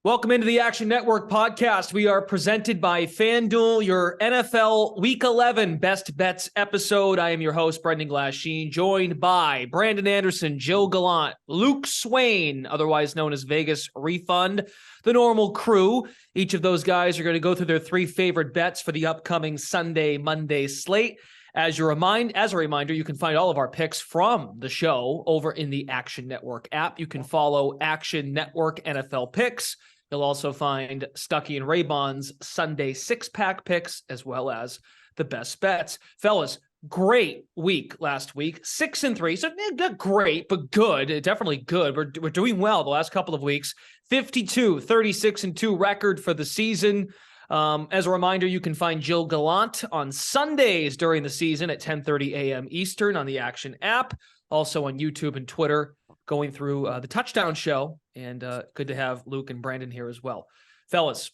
Welcome into the Action Network podcast. We are presented by FanDuel, your NFL Week 11 Best Bets episode. I am your host, Brendan Glasheen, joined by Brandon Anderson, Jill Gallant, Luke Swain, otherwise known as Vegas Refund, the normal crew. Each of those guys are going to go through their three favorite bets for the upcoming Sunday, Monday slate. As a reminder, you can find all of our picks from the show over in the Action Network app. You can follow Action Network NFL Picks. You'll also find Stuckey and Raybon's Sunday six-pack picks, as well as the best bets. Fellas, great week last week, 6-3. So not great, but good. Definitely good. We're doing well the last couple of weeks. 52, 36-2 record for the season. As a reminder, you can find Jill Gallant on Sundays during the season at 10:30 a.m. Eastern on the Action app. Also on YouTube and Twitter, going through the touchdown show. And good to have Luke and Brandon here as well. Fellas,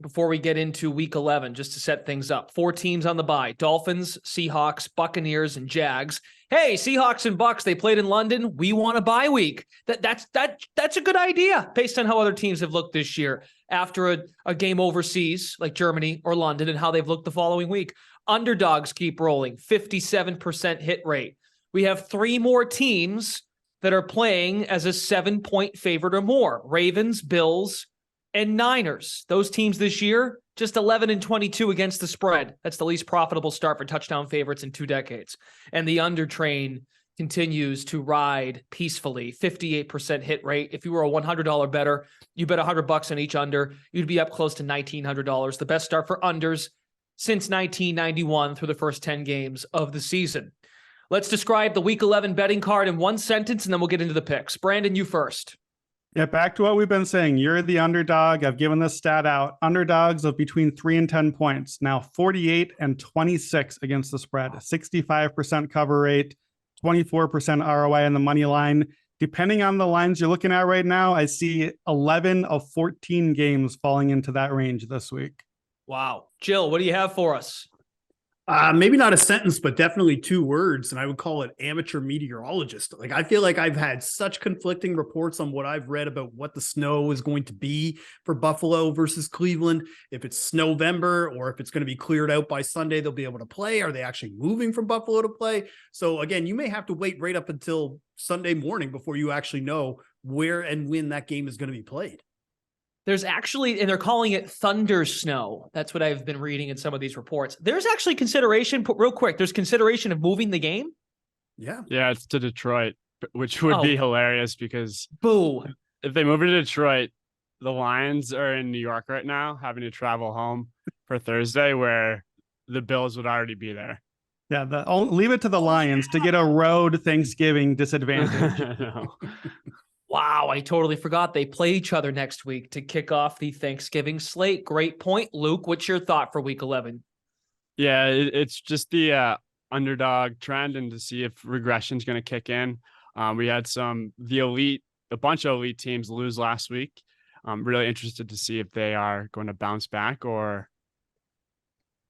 before we get into week 11, just to set things up, 4 teams on the bye: Dolphins, Seahawks, Buccaneers, and Jags. Hey, Seahawks and Bucks, they played in London. We want a bye week. That's a good idea based on how other teams have looked this year after a game overseas like Germany or London and how they've looked the following week. Underdogs keep rolling, 57% hit rate. We have 3 more teams that are playing as a 7-point favorite or more: Ravens, Bills, and Niners. Those teams this year, just 11-22 against the spread. That's the least profitable start for touchdown favorites in 2 decades. And the under train continues to ride peacefully, 58% hit rate. If you were a $100 bettor, you bet $100 on each under, you'd be up close to $1,900. The best start for unders since 1991 through the first 10 games of the season. Let's describe the Week 11 betting card in one sentence, and then we'll get into the picks. Brandon, you first. Yeah, back to what we've been saying. You're the underdog. I've given this stat out. Underdogs of between 3 and 10 points. Now 48-26 against the spread. 65% cover rate, 24% ROI on the money line. Depending on the lines you're looking at right now, I see 11 of 14 games falling into that range this week. Wow. Jill, what do you have for us? Maybe not a sentence, but definitely 2 words, and I would call it amateur meteorologist. Like, I feel like I've had such conflicting reports on what I've read about what the snow is going to be for Buffalo versus Cleveland. If it's Snowvember or if it's going to be cleared out by Sunday, they'll be able to play. Are they actually moving from Buffalo to play? So again, you may have to wait right up until Sunday morning before you actually know where and when that game is going to be played. There's actually, and they're calling it thunder snow. That's what I've been reading in some of these reports. There's actually consideration, real quick, there's consideration of moving the game? Yeah, it's to Detroit, which would be hilarious because if they move it to Detroit, the Lions are in New York right now, having to travel home for Thursday, where the Bills would already be there. Yeah, leave it to the Lions to get a road Thanksgiving disadvantage. Wow, I totally forgot they play each other next week to kick off the Thanksgiving slate. Great point. Luke, what's your thought for Week 11? Yeah, it's just the underdog trend and to see if regression is going to kick in. We had a bunch of elite teams lose last week. I'm really interested to see if they are going to bounce back or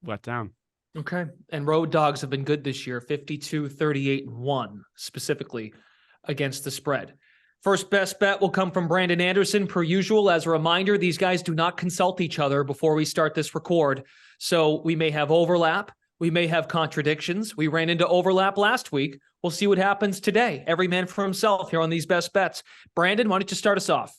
let down. Okay. And road dogs have been good this year, 52, 38-1, specifically against the spread. First best bet will come from Brandon Anderson. Per usual, as a reminder, these guys do not consult each other before we start this record. So we may have overlap. We may have contradictions. We ran into overlap last week. We'll see what happens today. Every man for himself here on these best bets. Brandon, why don't you start us off?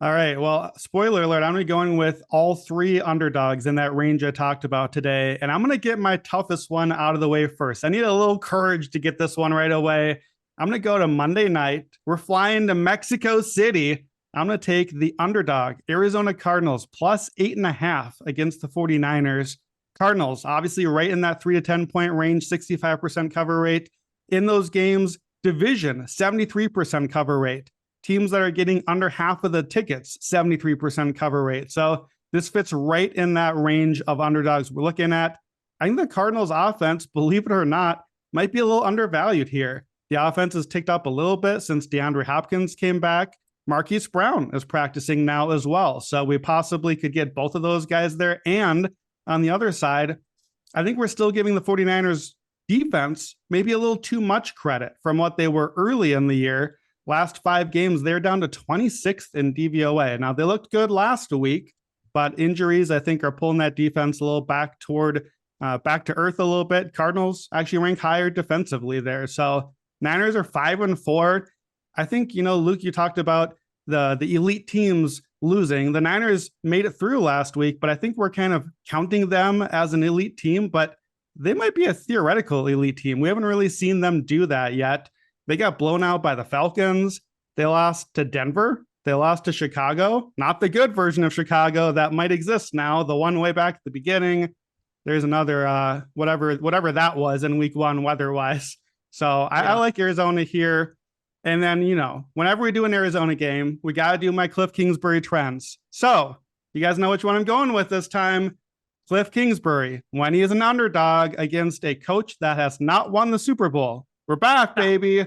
All right. Well, spoiler alert, I'm going to be going with all 3 underdogs in that range I talked about today. And I'm going to get my toughest one out of the way first. I need a little courage to get this one right away. I'm going to go to Monday night. We're flying to Mexico City. I'm going to take the underdog, Arizona Cardinals, plus 8.5 against the 49ers. Cardinals, obviously right in that 3 to 10 point range, 65% cover rate. In those games, division, 73% cover rate. Teams that are getting under half of the tickets, 73% cover rate. So this fits right in that range of underdogs we're looking at. I think the Cardinals offense, believe it or not, might be a little undervalued here. The offense has ticked up a little bit since DeAndre Hopkins came back. Marquise Brown is practicing now as well. So we possibly could get both of those guys there. And on the other side, I think we're still giving the 49ers defense maybe a little too much credit from what they were early in the year. Last 5 games, they're down to 26th in DVOA. Now, they looked good last week, but injuries, I think, are pulling that defense a little back to earth a little bit. Cardinals actually rank higher defensively there. So Niners are 5-4. I think, Luke, you talked about the elite teams losing. The Niners made it through last week, but I think we're kind of counting them as an elite team, but they might be a theoretical elite team. We haven't really seen them do that yet. They got blown out by the Falcons. They lost to Denver. They lost to Chicago. Not the good version of Chicago that might exist now. The one way back at the beginning. There's another whatever that was in week 1 weather-wise. So I like Arizona here. And then, whenever we do an Arizona game, we got to do my Cliff Kingsbury trends. So you guys know which one I'm going with this time. Cliff Kingsbury, when he is an underdog against a coach that has not won the Super Bowl. We're back, baby.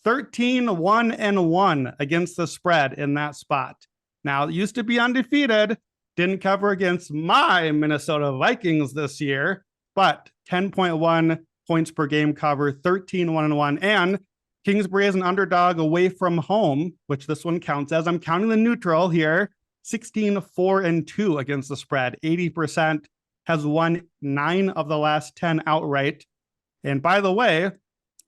13-1-1 against the spread in that spot. Now, it used to be undefeated. Didn't cover against my Minnesota Vikings this year, but 10.1 points per game cover, 13-1-1. And Kingsbury is an underdog away from home, which this one counts as. I'm counting the neutral here. 16-4-2 against the spread. 80%, has won 9 of the last 10 outright. And by the way,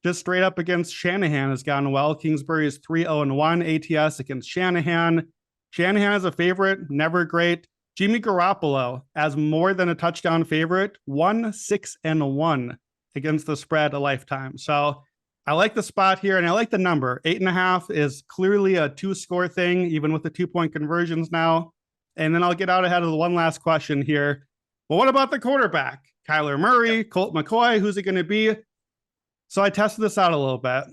just straight up against Shanahan has gone well. Kingsbury is 3-0-1 ATS against Shanahan. Shanahan is a favorite, never great. Jimmy Garoppolo as more than a touchdown favorite, 1-6-1 against the spread a lifetime. So I like the spot here, and I like the number. 8.5 is clearly a 2-score thing, even with the 2-point conversions now. And then I'll get out ahead of the one last question here. Well, what about the quarterback? Kyler Murray, Colt McCoy, who's it going to be? So I tested this out a little bit.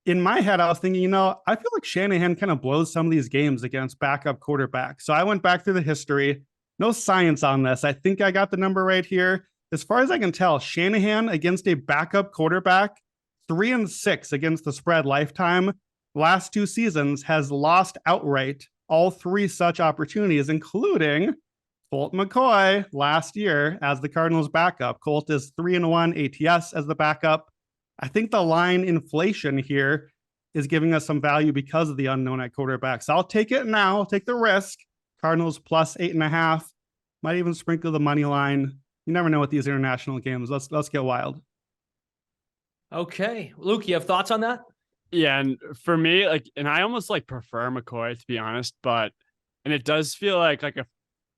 In my head, I was thinking, I feel like Shanahan kind of blows some of these games against backup quarterbacks. So I went back through the history. No science on this. I think I got the number right here. As far as I can tell, Shanahan against a backup quarterback, 3-6 against the spread lifetime. Last 2 seasons has lost outright all 3 such opportunities, including Colt McCoy last year as the Cardinals backup. Colt is 3-1 ATS as the backup. I think the line inflation here is giving us some value because of the unknown at quarterback. So I'll take it now. I'll take the risk. Cardinals plus 8.5. Might even sprinkle the money line. You never know with these international games. Let's get wild. Okay. Luke, you have thoughts on that? Yeah, and for me, and I almost prefer McCoy, to be honest, and it does feel like a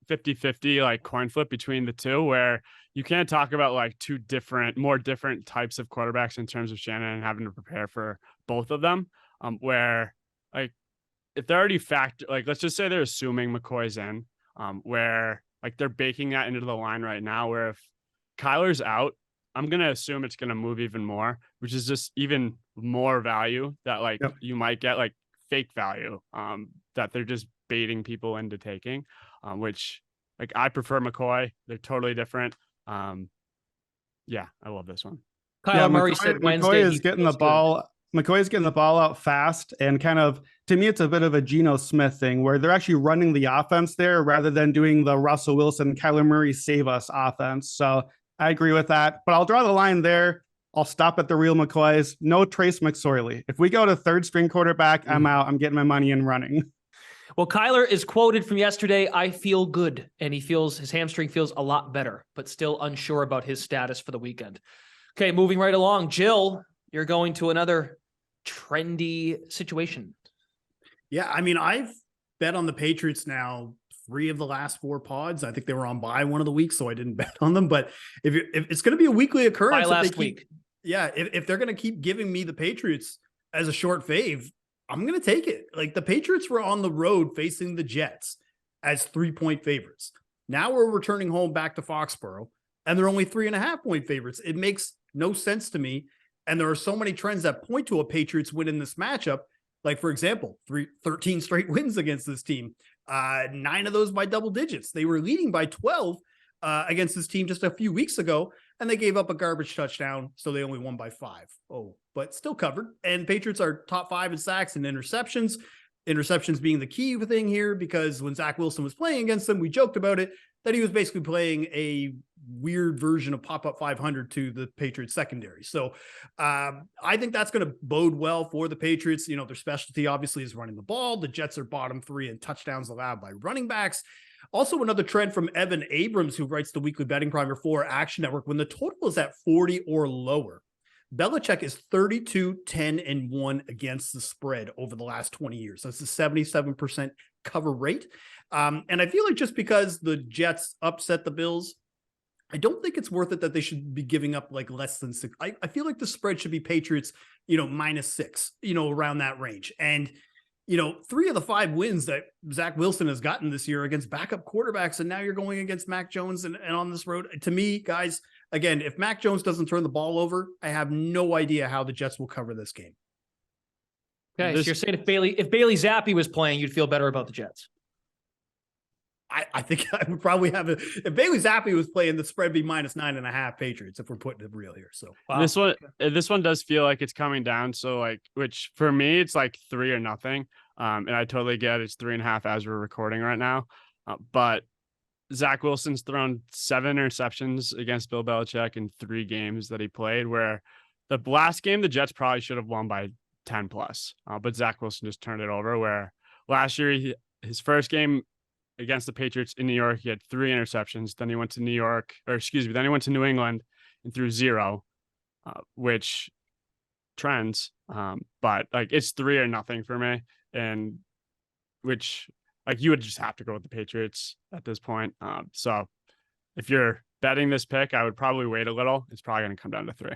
50-50 coin flip between the two, where you can't talk about 2 more different types of quarterbacks in terms of Shannon and having to prepare for both of them. Where if they're already let's just say they're assuming McCoy's in, where they're baking that into the line right now, where if Kyler's out, I'm going to assume it's going to move even more, which is just even more value that you might get fake value that they're just baiting people into taking, which I prefer McCoy. They're totally different. Yeah, I love this one. Kyle Murray said Wednesday. McCoy is getting the ball. McCoy's getting the ball out fast, and kind of, to me, it's a bit of a Geno Smith thing where they're actually running the offense there rather than doing the Russell Wilson, Kyler Murray save us offense. So I agree with that, but I'll draw the line there. I'll stop at the real McCoys. No Trace McSorley. If we go to 3rd string quarterback, I'm out. I'm getting my money and running. Well, Kyler is quoted from yesterday, I feel good, and he feels his hamstring feels a lot better, but still unsure about his status for the weekend. Okay, moving right along. Jill, you're going to another trendy situation. Yeah, I mean, I've bet on the Patriots now 3 of the last 4 pods. I think they were on bye one of the weeks, so I didn't bet on them. But if it's going to be a weekly occurrence, by last week, yeah, if they're going to keep giving me the Patriots as a short fave, I'm going to take it. The Patriots were on the road facing the Jets as 3-point favorites. Now we're returning home back to Foxborough, and they're only 3.5-point favorites. It makes no sense to me. And there are so many trends that point to a Patriots win in this matchup. For example, 13 straight wins against this team. 9 of those by double digits. They were leading by 12 against this team just a few weeks ago, and they gave up a garbage touchdown, so they only won by 5. Oh, but still covered. And Patriots are top 5 in sacks and interceptions. interceptions being the key thing here, because when Zach Wilson was playing against them, we joked about it, that he was basically playing a weird version of pop-up 500 to the Patriots secondary. So I think that's going to bode well for the Patriots. Their specialty obviously is running the ball. The Jets are bottom 3 in touchdowns allowed by running backs. Also, another trend from Evan Abrams, who writes the weekly betting primer for Action Network, when the total is at 40 or lower, Belichick is 32-10-1 against the spread over the last 20 years. That's a 77% cover rate. And I feel like just because the Jets upset the Bills, I don't think it's worth it that they should be giving up like less than 6. I feel like the spread should be Patriots, -6, around that range. And 3 of the 5 wins that Zach Wilson has gotten this year against backup quarterbacks, and now you're going against Mac Jones and on this road. To me, guys, again, if Mac Jones doesn't turn the ball over, I have no idea how the Jets will cover this game. Okay, so you're saying if Bailey Zappi was playing, you'd feel better about the Jets. I think I would probably have if Bailey Zappi was playing, the spread be -9.5 Patriots, if we're putting it real here. So wow. This one does feel like it's coming down. So which for me, it's like 3 or nothing. And I totally get it's 3.5 as we're recording right now. But Zach Wilson's thrown 7 interceptions against Bill Belichick in 3 games that he played, where the last game, the Jets probably should have won by 10 plus. But Zach Wilson just turned it over, where last year, his first game against the Patriots in New York, he had 3 interceptions. Then he went to then he went to New England and threw 0, which trends. But it's 3 or nothing for me. And which you would just have to go with the Patriots at this point. So if you're betting this pick, I would probably wait a little. It's probably going to come down to 3.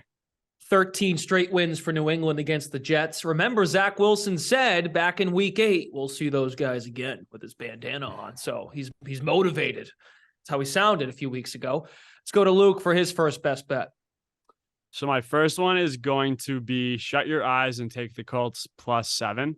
13 straight wins for New England against the Jets. Remember, Zach Wilson said back in week 8, we'll see those guys again with his bandana on. So he's motivated. That's how he sounded a few weeks ago. Let's go to Luke for his first best bet. So my first one is going to be shut your eyes and take the Colts +7,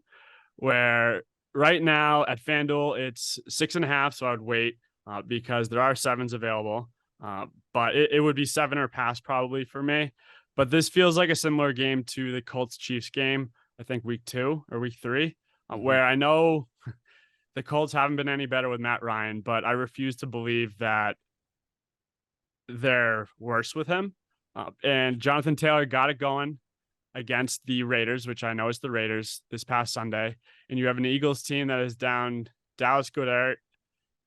where right now at FanDuel, it's 6.5. So I would wait because there are 7s available. But it would be 7 or pass probably for me. But this feels like a similar game to the Colts-Chiefs game, I think week 2 or week 3, where I know the Colts haven't been any better with Matt Ryan, but I refuse to believe that they're worse with him. And Jonathan Taylor got it going against the Raiders, which I know is the Raiders, this past Sunday. And you have an Eagles team that is down Dallas Goedert,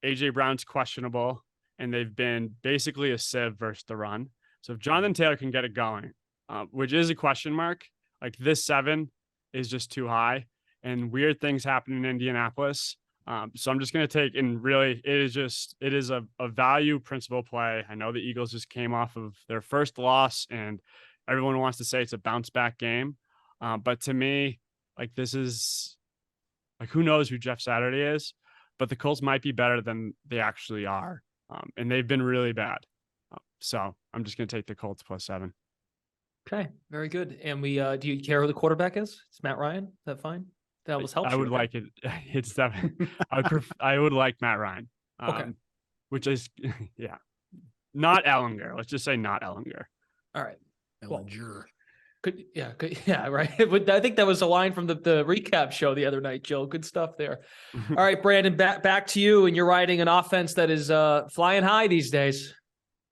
A.J. Brown's questionable, and they've been basically a sieve versus the run. So if Jonathan Taylor can get it going, which is a question mark, this 7 is just too high, and weird things happen in Indianapolis. So I'm just going to take, and really it is a value principal play. I know the Eagles just came off of their first loss, and everyone wants to say it's a bounce back game. But to me, this is who knows who Jeff Saturday is, but the Colts might be better than they actually are. And they've been really bad. So I'm just going to take the Colts +7. Okay, very good. And do you care who the quarterback is? It's Matt Ryan. Is that fine? That was helpful. I would like it. It's 7. I would like Matt Ryan. Okay. Which is, not Ellinger. Let's just say not Ellinger. All right. Ellinger. Right. I think that was a line from the recap show the other night, Joe. Good stuff there. All right, Brandon, back to you. And you're riding an offense that is flying high these days.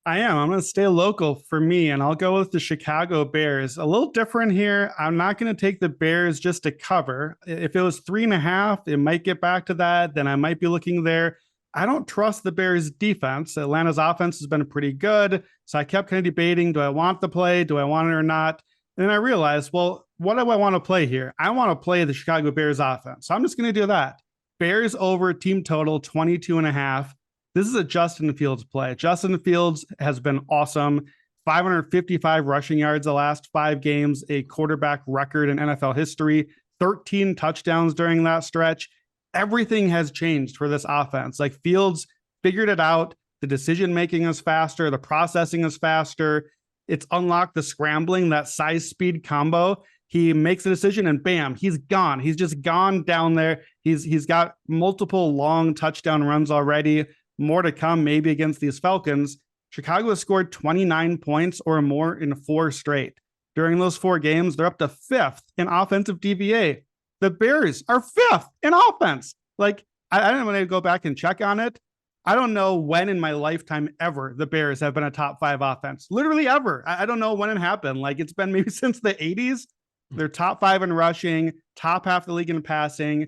I am. I'm going to stay local for me, and I'll go with the Chicago Bears. A little different here. I'm not going to take the Bears just to cover. If it was 3.5, it might get back to that. Then I might be looking there. I don't trust the Bears defense. Atlanta's offense has been pretty good. So I kept kind of debating, do I want the play? Do I want it or not? And then I realized, well, what do I want to play here? I want to play the Chicago Bears offense. So I'm just going to do that. Bears over team total 22.5. This is a Justin Fields play. Justin Fields has been awesome. 555 rushing yards the last 5 games, a quarterback record in NFL history, 13 touchdowns during that stretch. Everything has changed for this offense. Fields figured it out. The decision-making is faster. The processing is faster. It's unlocked the scrambling, that size-speed combo. He makes a decision and bam, he's gone. He's just gone down there. He's got multiple long touchdown runs already. More to come maybe against these Falcons. Chicago has scored 29 points or more in 4 straight. During those 4 games, they're up to 5th in offensive DVA. The Bears are 5th in offense. Like, I don't want to go back and check on it. I don't know when in my lifetime ever the Bears have been a top 5 offense. Literally ever. I don't know when it happened. Like, it's been maybe since the 80s. They're top 5 in rushing, top half of the league in passing.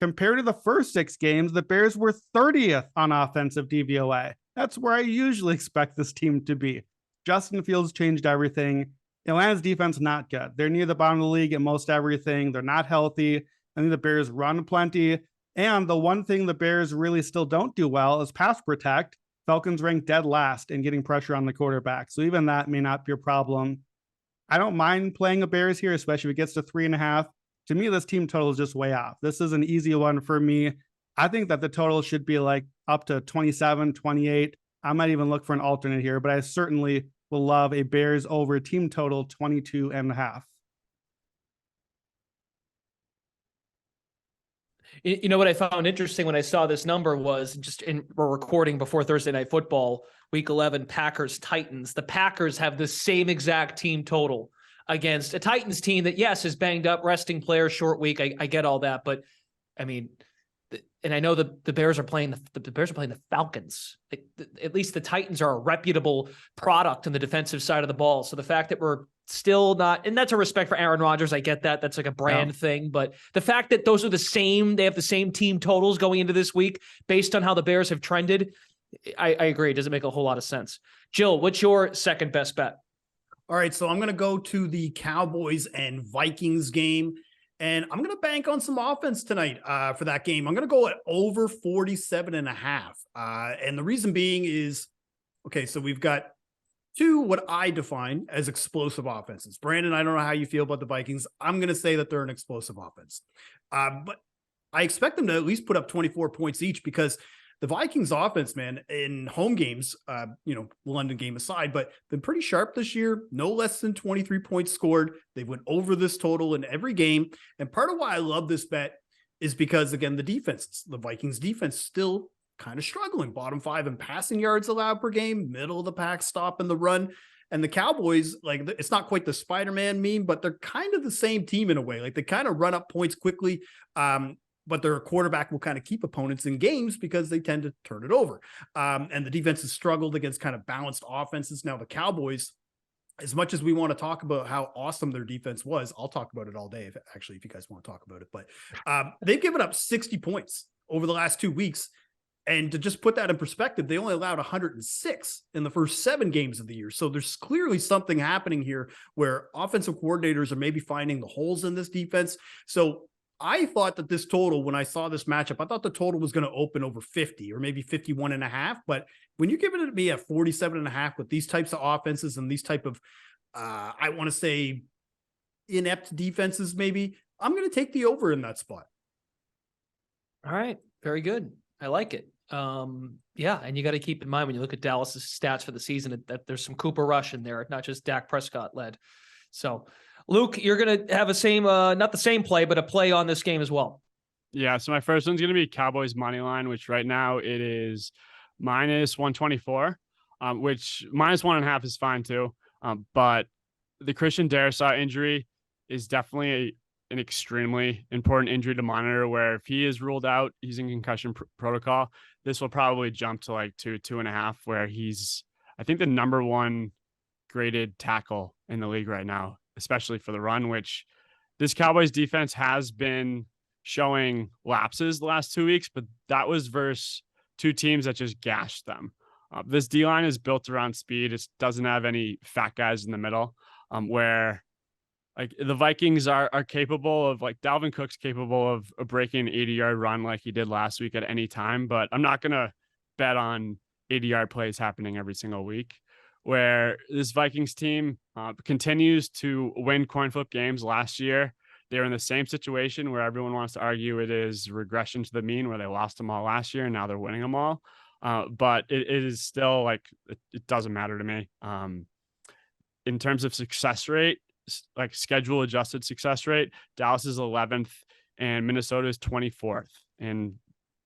Compared to the first 6 games, the Bears were 30th on offensive DVOA. That's where I usually expect this team to be. Justin Fields changed everything. Atlanta's defense, not good. They're near the bottom of the league at most everything. They're not healthy. I think the Bears run plenty. And the one thing the Bears really still don't do well is pass protect. Falcons rank dead last in getting pressure on the quarterback. So even that may not be a problem. I don't mind playing a Bears here, especially if it gets to 3.5. To me, this team total is just way off. This is an easy one for me. I think that the total should be like up to 27, 28. I might even look for an alternate here, but I certainly will love a Bears over team total 22.5. You know what I found interesting when I saw this number was we're recording before Thursday Night Football, Week 11, Packers Titans. The Packers have the same exact team total against a Titans team that, yes, is banged up, resting players, short week. I get all that, but I mean, and I know the Bears are playing the Bears are playing the Falcons. At least the Titans are a reputable product on the defensive side of the ball. So the fact that we're still not, and that's a respect for Aaron Rodgers. I get that. That's like a brand thing. But the fact that those are they have the same team totals going into this week based on how the Bears have trended, I agree. It doesn't make a whole lot of sense. Jill, what's your second best bet? All right, so I'm going to go to the Cowboys and Vikings game, and I'm going to bank on some offense tonight for that game. I'm going to go at over 47.5. And the reason being is, okay, so we've got 2 what I define as explosive offenses. Brandon, I don't know how you feel about the Vikings. I'm going to say that they're an explosive offense. But I expect them to at least put up 24 points each because the Vikings offense, man, in home games, London game aside, but been pretty sharp this year. No less than 23 points scored. They went over this total in every game. And part of why I love this bet is because, again, the Vikings defense still kind of struggling. Bottom 5 in passing yards allowed per game, middle of the pack stop in the run. And the Cowboys, like, it's not quite the Spider-Man meme, but they're kind of the same team in a way. Like, they kind of run up points quickly. But their quarterback will kind of keep opponents in games because they tend to turn it over. And the defense has struggled against kind of balanced offenses. Now the Cowboys, as much as we want to talk about how awesome their defense was, I'll talk about it all day, if you guys want to talk about it. But they've given up 60 points over the last 2 weeks. And to just put that in perspective, they only allowed 106 in the first 7 games of the year. So there's clearly something happening here where offensive coordinators are maybe finding the holes in this defense. So I thought that this total, when I saw this matchup, I thought the total was going to open over 50 or maybe 51.5. But when you're giving it to me at 47.5 with these types of offenses and these type of, I want to say, inept defenses, maybe, I'm going to take the over in that spot. All right. Very good. I like it. Yeah. And you got to keep in mind when you look at Dallas's stats for the season that there's some Cooper Rush in there, not just Dak Prescott led. So, Luke, you're going to have not the same play, but a play on this game as well. Yeah, so my first one's going to be Cowboys money line, which right now it is minus 124, which minus 1.5 is fine too. But the Christian Darrisaw injury is definitely an extremely important injury to monitor, where if he is ruled out, he's in concussion protocol. This will probably jump to like 2.5, where he's, I think, the number 1 graded tackle in the league right now, especially for the run, which this Cowboys defense has been showing lapses the last 2 weeks, but that was versus 2 teams that just gashed them. This D-line is built around speed. It doesn't have any fat guys in the middle, where like the Vikings are capable of, like, Dalvin Cook's capable of breaking an 80-yard run like he did last week at any time, but I'm not going to bet on 80-yard plays happening every single week. Where this Vikings team continues to win coin flip games. Last year, they were in the same situation where everyone wants to argue it is regression to the mean, where they lost them all last year and now they're winning them all. But it is still like, it doesn't matter to me. In terms of success rate, like schedule adjusted success rate, Dallas is 11th and Minnesota is 24th. And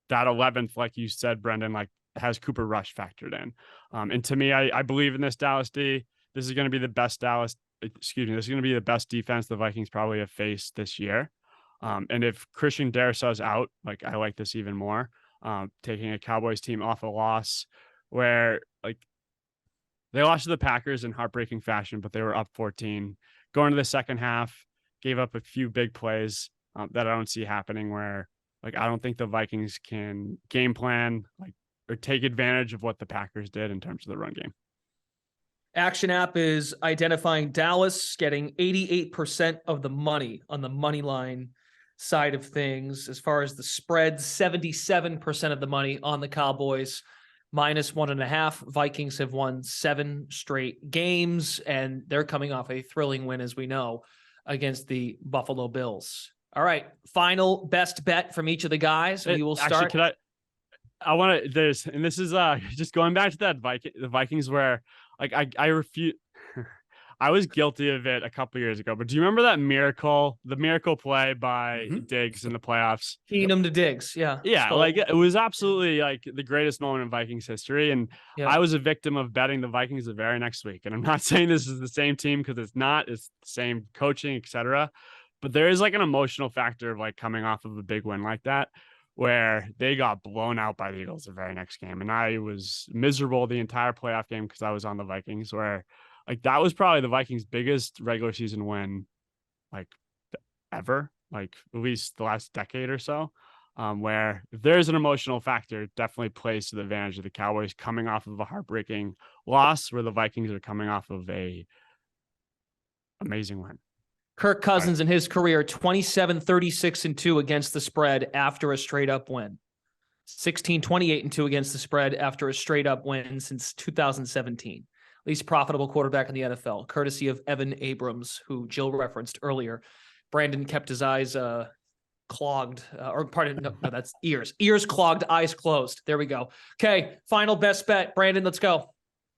that 11th, like you said, Brendan, like, has Cooper Rush factored in. And to me, I believe in this Dallas D. This is going to be the best defense the Vikings probably have faced this year. And if Christian Darrisaw's out, like I like this even more. Taking a Cowboys team off a loss where like they lost to the Packers in heartbreaking fashion, but they were up 14 going to the second half, gave up a few big plays that I don't see happening where like, I don't think the Vikings can game plan like or take advantage of what the Packers did in terms of the run game. Action app is identifying Dallas getting 88% of the money on the money line side of things. As far as the spread, 77% of the money on the Cowboys, -1.5. Vikings have won 7 straight games, and they're coming off a thrilling win, as we know, against the Buffalo Bills. All right, final best bet from each of the guys. We will start. Actually, I want to, this is just going back to the Vikings where like I refuse. I was guilty of it a couple years ago, but do you remember the miracle play by Diggs in the playoffs? Keenum to Diggs. Yeah. Like it was absolutely like the greatest moment in Vikings history. And I was a victim of betting the Vikings the very next week. And I'm not saying this is the same team because it's not, it's the same coaching, etc. But there is like an emotional factor of like coming off of a big win like that, where they got blown out by the Eagles the very next game. And I was miserable the entire playoff game because I was on the Vikings, where like that was probably the Vikings' biggest regular season win like ever, like at least the last decade or so, where if there's an emotional factor, it definitely plays to the advantage of the Cowboys coming off of a heartbreaking loss where the Vikings are coming off of a amazing win. Kirk Cousins in his career, 27-36-2 against the spread after a straight up win. 16-28-2 against the spread after a straight up win since 2017. Least profitable quarterback in the NFL, courtesy of Evan Abrams, who Jill referenced earlier. Brandon kept his eyes clogged, no, that's ears. Ears clogged, eyes closed. There we go. Okay, final best bet. Brandon, let's go.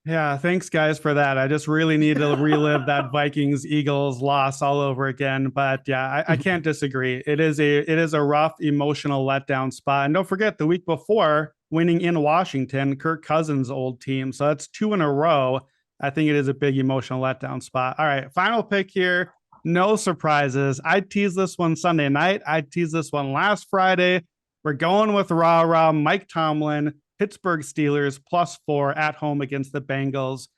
Yeah, thanks guys for that. I just really need to relive that Vikings-Eagles loss all over again. But yeah, I can't disagree. It is a rough emotional letdown spot. And don't forget the week before winning in Washington, Kirk Cousins' old team. So that's 2 in a row. I think it is a big emotional letdown spot. All right, final pick here. No surprises. I teased this one Sunday night. I teased this one last Friday. We're going with rah-rah Mike Tomlin, Pittsburgh Steelers +4 at home against the Bengals.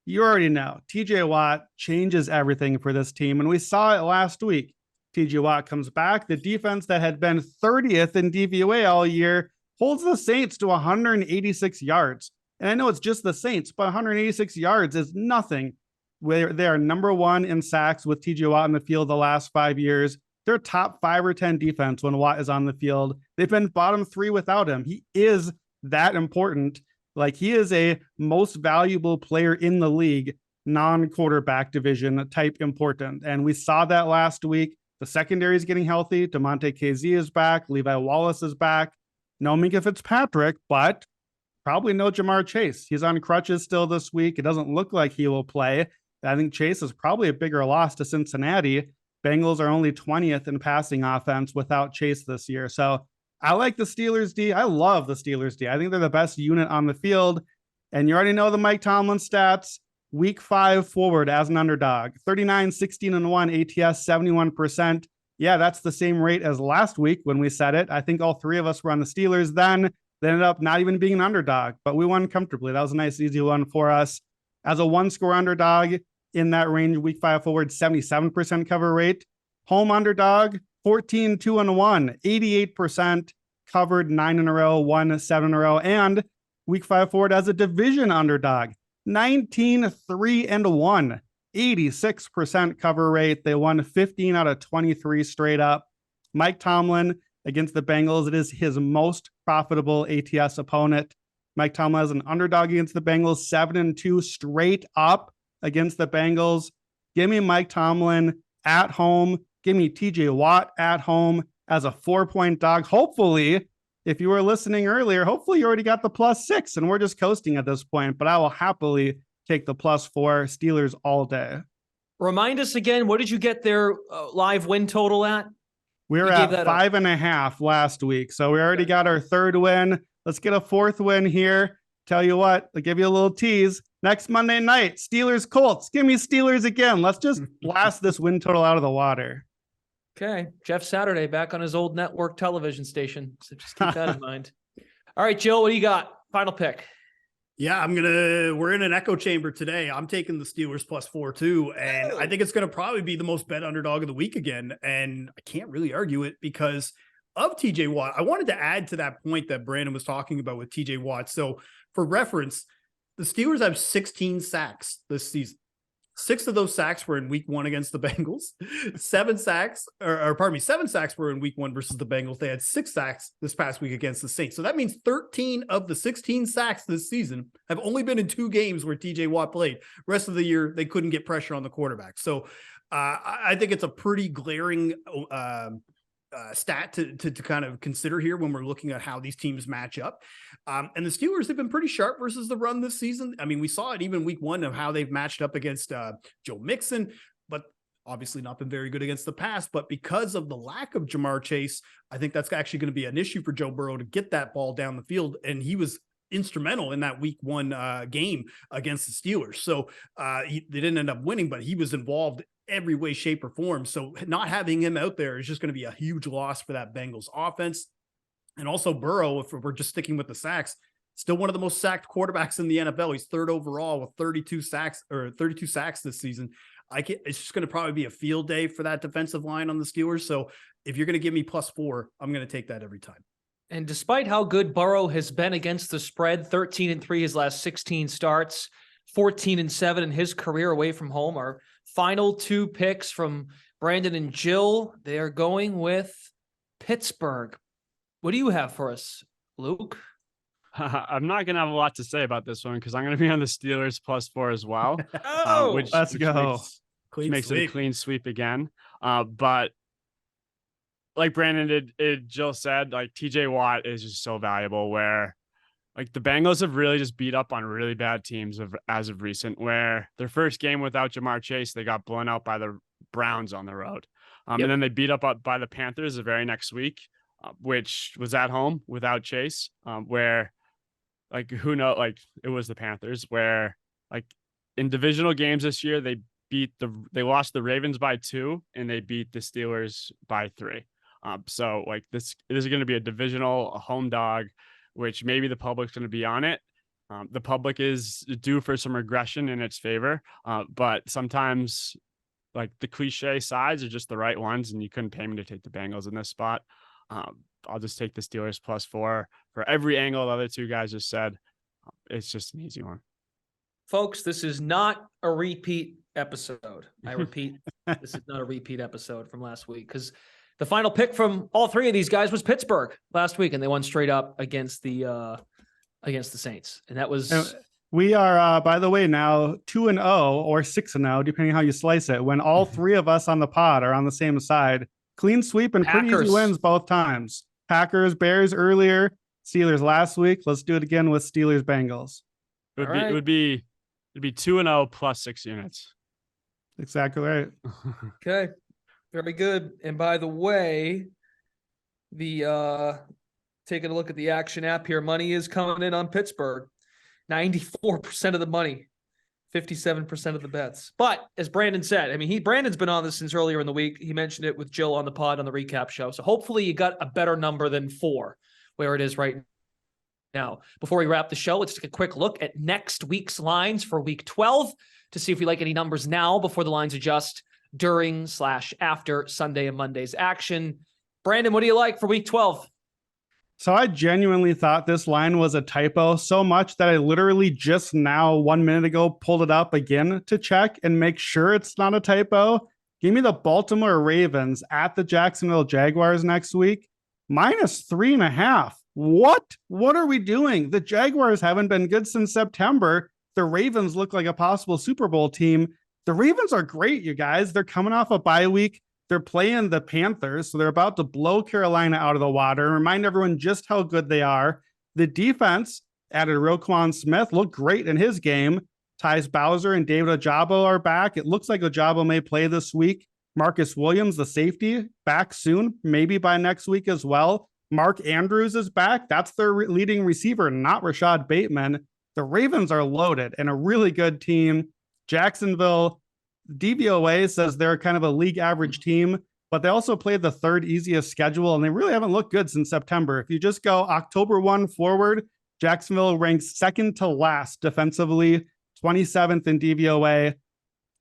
You already know, TJ Watt changes everything for this team, and we saw it last week. TJ Watt comes back. The defense that had been 30th in DVOA all year holds the Saints to 186 yards. And I know it's just the Saints, but 186 yards is nothing. They are number 1 in sacks with TJ Watt in the field the last 5 years. They're top 5 or 10 defense when Watt is on the field. They've been bottom 3 without him. He is that important. Like, he is a most valuable player in the league, non-quarterback division type important. And we saw that last week. The secondary is getting healthy. DeMonte KZ is back. Levi Wallace is back. No Minkah Fitzpatrick, but probably no Jamar Chase. He's on crutches still this week. It doesn't look like he will play. I think Chase is probably a bigger loss to Cincinnati. Bengals are only 20th in passing offense without Chase this year. So I like the Steelers D. I love the Steelers D. I think they're the best unit on the field. And you already know the Mike Tomlin stats. Week 5 forward as an underdog. 39-16-1 ATS, 71%. Yeah, that's the same rate as last week when we said it. I think all 3 of us were on the Steelers then. They ended up not even being an underdog, but we won comfortably. That was a nice, easy one for us. As a 1-score underdog in that range, week 5 forward, 77% cover rate. Home underdog, 14-2-1, 88% covered, 9 in a row, 1 7 in a row. And week 5 forward as a division underdog, 19-3-1, 86% cover rate. They won 15 out of 23 straight up. Mike Tomlin against the Bengals, it is his most profitable ATS opponent. Mike Tomlin has an underdog against the Bengals, 7-2 straight up against the Bengals. Give me Mike Tomlin at home. Give me TJ Watt at home as a 4-point dog. Hopefully, if you were listening earlier, hopefully you already got the +6 and we're just coasting at this point, but I will happily take the +4 Steelers all day. Remind us again, what did you get their live win total at? We're at 5.5 last week. So we already got our 3rd win. Let's get a 4th win here. Tell you what, I'll give you a little tease. Next Monday night, Steelers Colts. Give me Steelers again. Let's just blast this win total out of the water. Okay. Jeff Saturday back on his old network television station. So just keep that in mind. All right, Jill, what do you got? Final pick. Yeah, we're in an echo chamber today. I'm taking the Steelers +4 too. And I think it's going to probably be the most bet underdog of the week again. And I can't really argue it because of TJ Watt. I wanted to add to that point that Brandon was talking about with TJ Watt. So for reference, the Steelers have 16 sacks this season. 6 of those sacks were in week 1 against the Bengals. 7 sacks were in week 1 versus the Bengals. They had 6 sacks this past week against the Saints. So that means 13 of the 16 sacks this season have only been in 2 games where TJ Watt played. Rest of the year, they couldn't get pressure on the quarterback. So I think it's a pretty glaring stat to kind of consider here when we're looking at how these teams match up. And the Steelers have been pretty sharp versus the run this season. I mean, we saw it even week 1 of how they've matched up against Joe Mixon, but obviously not been very good against the pass. But because of the lack of Jamar Chase, I think that's actually going to be an issue for Joe Burrow to get that ball down the field. And he was instrumental in that week 1 game against the Steelers. So they didn't end up winning, but he was involved every way, shape, or form. So not having him out there is just going to be a huge loss for that Bengals offense. And also Burrow, if we're just sticking with the sacks, still one of the most sacked quarterbacks in the NFL. He's 3rd overall with 32 sacks this season. It's just going to probably be a field day for that defensive line on the Steelers. So if you're going to give me +4, I'm going to take that every time. And despite how good Burrow has been against the spread, 13-3 his last 16 starts, 14-7 in his career away from home. Our final 2 picks from Brandon and Jill. They are going with Pittsburgh. What do you have for us, Luke? I'm not going to have a lot to say about this one because I'm going to be on the Steelers +4 as well. Which makes it a clean sweep again. But like Brandon Jill said, like TJ Watt is just so valuable where like the Bengals have really just beat up on really bad teams as of recent, where their first game without Jamar Chase, they got blown out by the Browns on the road. And then they beat up by the Panthers the very next week, which was at home without Chase, where like, who knows, like it was the Panthers where like in divisional games this year, they lost the Ravens by 2 and they beat the Steelers by 3. So like this is going to be a home dog, which maybe the public's going to be on it. The public is due for some regression in its favor. But sometimes like the cliche sides are just the right ones. And you couldn't pay me to take the Bengals in this spot. I'll just take the Steelers +4 for every angle the other 2 guys just said. It's just an easy one. Folks, this is not a repeat episode. I repeat, this is not a repeat episode from last week because the final pick from all 3 of these guys was Pittsburgh last week, and they won straight up against the Saints. And that was. We are, by the way, now 2-0 or 6-0, depending on how you slice it. When all 3 of us on the pod are on the same side, clean sweep and pretty easy wins both times. Packers, Bears earlier, Steelers last week. Let's do it again with Steelers, Bengals. It would be 2-0 plus 6 units. Exactly right. Okay. Very good. And by the way, the taking a look at the action app here, money is coming in on Pittsburgh. 94% of the money, 57% of the bets. But as Brandon said, I mean, Brandon's been on this since earlier in the week. He mentioned it with Jill on the pod on the recap show. So hopefully you got a better number than 4 where it is right now. Before we wrap the show, let's take a quick look at next week's lines for week 12 to see if we like any numbers now before the lines adjust during/after Sunday and Monday's action. Brandon, what do you like for week 12? So I genuinely thought this line was a typo so much that I literally just now 1 minute ago pulled it up again to check and make sure it's not a typo. Give me the Baltimore Ravens at the Jacksonville Jaguars next week. -3.5. What are we doing? The Jaguars haven't been good since September. The Ravens look like a possible Super Bowl team. The Ravens are great, you guys. They're coming off a bye week. They're playing the Panthers, so they're about to blow Carolina out of the water. Remind everyone just how good they are. The defense added Roquan Smith, looked great in his game. Tyus Bowser and David Ojabo are back. It looks like Ojabo may play this week. Marcus Williams, the safety, back soon, maybe by next week as well. Mark Andrews is back. That's their leading receiver, not Rashad Bateman. The Ravens are loaded and a really good team. Jacksonville, DVOA says they're kind of a league average team. but they also played the third easiest schedule, and they really haven't looked good since September. If you just go October 1 forward, Jacksonville ranks second to last defensively, 27th in DVOA.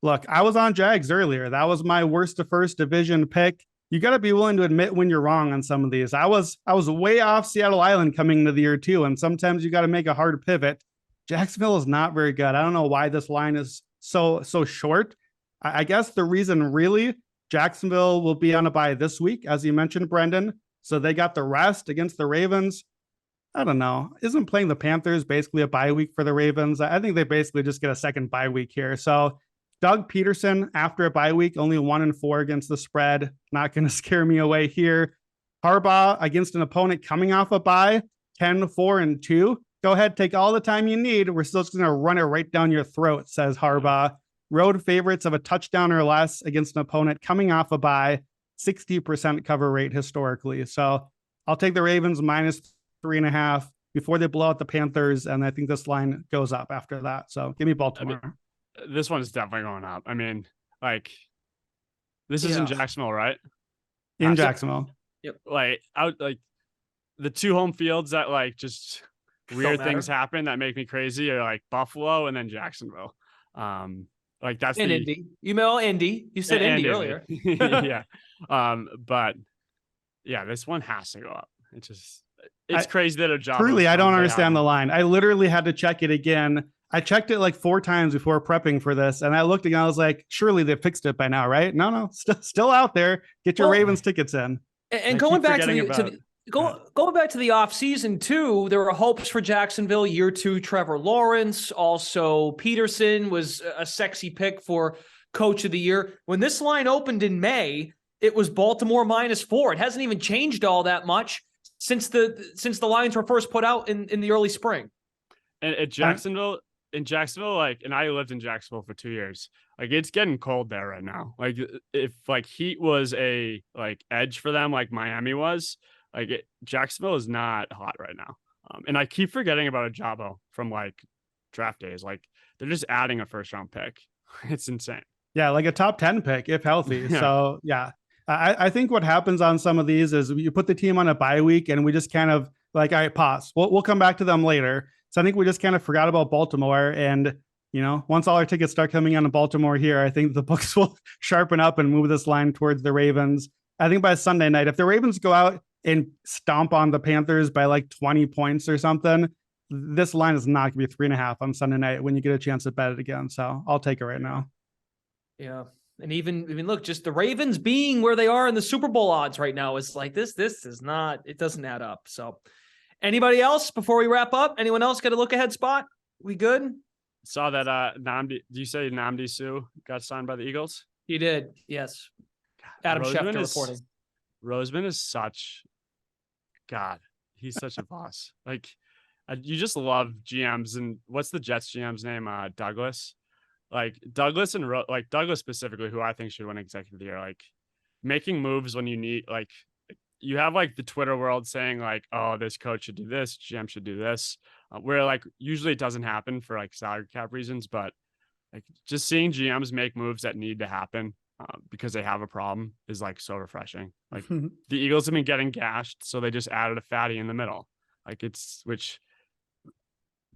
Look, I was on Jags earlier. That was my worst to first division pick. You got to be willing to admit when you're wrong on some of these. I was way off Seattle Island coming into the year too, and sometimes you got to make a hard pivot. Jacksonville is not very good. I don't know why this line is so short. I guess the reason really, Jacksonville will be on a bye this week, as you mentioned, Brendan. So they got the rest against the Ravens. I don't know. Isn't playing the Panthers basically a bye week for the Ravens? I think they basically just get a second bye week here. So Doug Peterson, after a bye week, only 1-4 against the spread. Not going to scare me away here. Harbaugh against an opponent coming off a bye, 10-4-2. Go ahead, take all the time you need. We're still just going to run it right down your throat, says Harbaugh. Road favorites of a touchdown or less against an opponent coming off a bye, 60% cover rate historically. So I'll take the Ravens -3.5 before they blow out the Panthers. And I think this line goes up after that. So give me Baltimore. This one is definitely going up. I mean, like, this is in Jacksonville, right? In Jacksonville. Yep. Like, the two home fields that like just weird things happen that make me crazy are like Buffalo and then Jacksonville. Like that's Indy. You know Indy. You said Indy earlier. Yeah. But yeah, this one has to go up. It's crazy that a job. Truly, I don't understand the line. I literally had to check it again. I checked it like 4 times before prepping for this, and I looked again. I was like, surely they fixed it by now, right? No, still out there. Get your Ravens tickets in. And going back to the offseason too, there were hopes for Jacksonville year 2, Trevor Lawrence. Also, Peterson was a sexy pick for coach of the year. When this line opened in May, it was Baltimore -4. It hasn't even changed all that much since the lines were first put out in the early spring. And at Jacksonville, like, and I lived in Jacksonville for 2 years. Like, it's getting cold there right now. Like, if like heat was a like edge for them, like Miami was, like Jacksonville is not hot right now. And I keep forgetting about Ajabo from like draft days. Like, they're just adding a first round pick. It's insane. Yeah, like a top 10 pick if healthy. So yeah, I think what happens on some of these is you put the team on a bye week and we just kind of like, all right, pause. We'll come back to them later. So I think we just kind of forgot about Baltimore. And, you know, once all our tickets start coming in Baltimore here, I think the books will sharpen up and move this line towards the Ravens. I think by Sunday night, if the Ravens go out and stomp on the Panthers by like 20 points or something, this line is not going to be 3.5 on Sunday night when you get a chance to bet it again. So I'll take it right now. Yeah. And even look, just the Ravens being where they are in the Super Bowl odds right now is like this is not, it doesn't add up. So anybody else before we wrap up? Anyone else got a look ahead spot? We good? Saw that do you say Nnamdi Suh got signed by the Eagles? He did, yes. Adam Schefter reporting. Roseman is he's such a boss. Like, you just love GMs. And what's the Jets GM's name? Douglas. Like Douglas and Douglas specifically, who I think should win executive of the year, like making moves when you need, like you have like the Twitter world saying like, oh, this coach should do this, GM should do this, where like usually it doesn't happen for like salary cap reasons, but like just seeing GMs make moves that need to happen because they have a problem is like so refreshing. Like the Eagles have been getting gashed, so they just added a fatty in the middle. Like which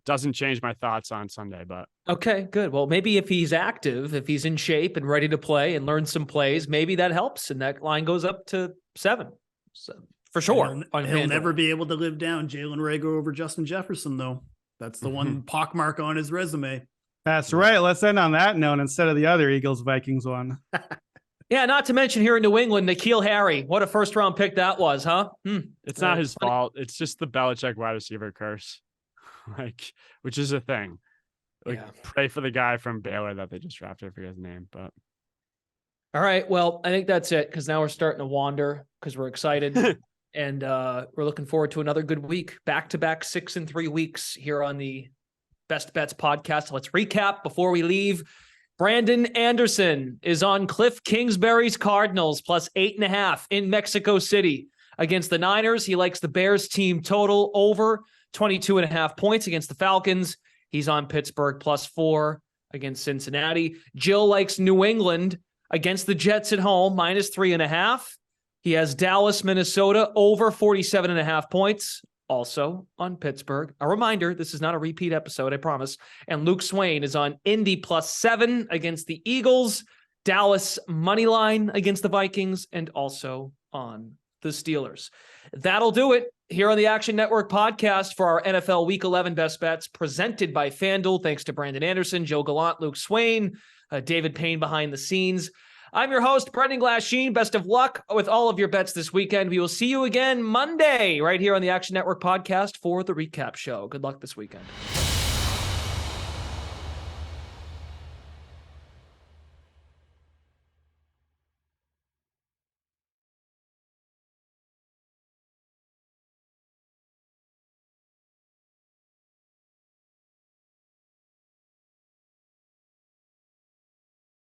doesn't change my thoughts on Sunday, but okay, good. Well, maybe if he's active, if he's in shape and ready to play and learn some plays, maybe that helps and that line goes up to 7. So, for sure. He'll never be able to live down Jalen Reagor over Justin Jefferson, though. That's the one pockmark on his resume. That's right. Let's end on that note instead of the other Eagles-Vikings one. Yeah, not to mention here in New England, N'Keal Harry. What a first-round pick that was, huh? It's not his fault. It's just the Belichick wide receiver curse. Like, which is a thing. Like, pray for the guy from Baylor that they just drafted. I forget his name, but all right. Well, I think that's it because now we're starting to wander because we're excited and we're looking forward to another good week. Back-to-back 6 and 3 weeks here on the Best Bets podcast. Let's recap before we leave. Brandon Anderson is on Cliff Kingsbury's Cardinals plus 8.5 in Mexico City against the Niners. He likes the Bears team total over 22.5 points against the Falcons. He's on Pittsburgh plus 4 against Cincinnati. Jill likes New England against the Jets at home, -3.5. He has Dallas, Minnesota, over 47.5 points. Also on Pittsburgh. A reminder, this is not a repeat episode, I promise. And Luke Swain is on Indy +7 against the Eagles, Dallas money line against the Vikings, and also on the Steelers. That'll do it here on the Action Network podcast for our NFL Week 11 Best Bets presented by FanDuel. Thanks to Brandon Anderson, Joe Gallant, Luke Swain, David Payne behind the scenes. I'm your host, Brendan Glasheen. Best of luck with all of your bets this weekend. We will see you again Monday right here on the Action Network podcast for the recap show. Good luck this weekend.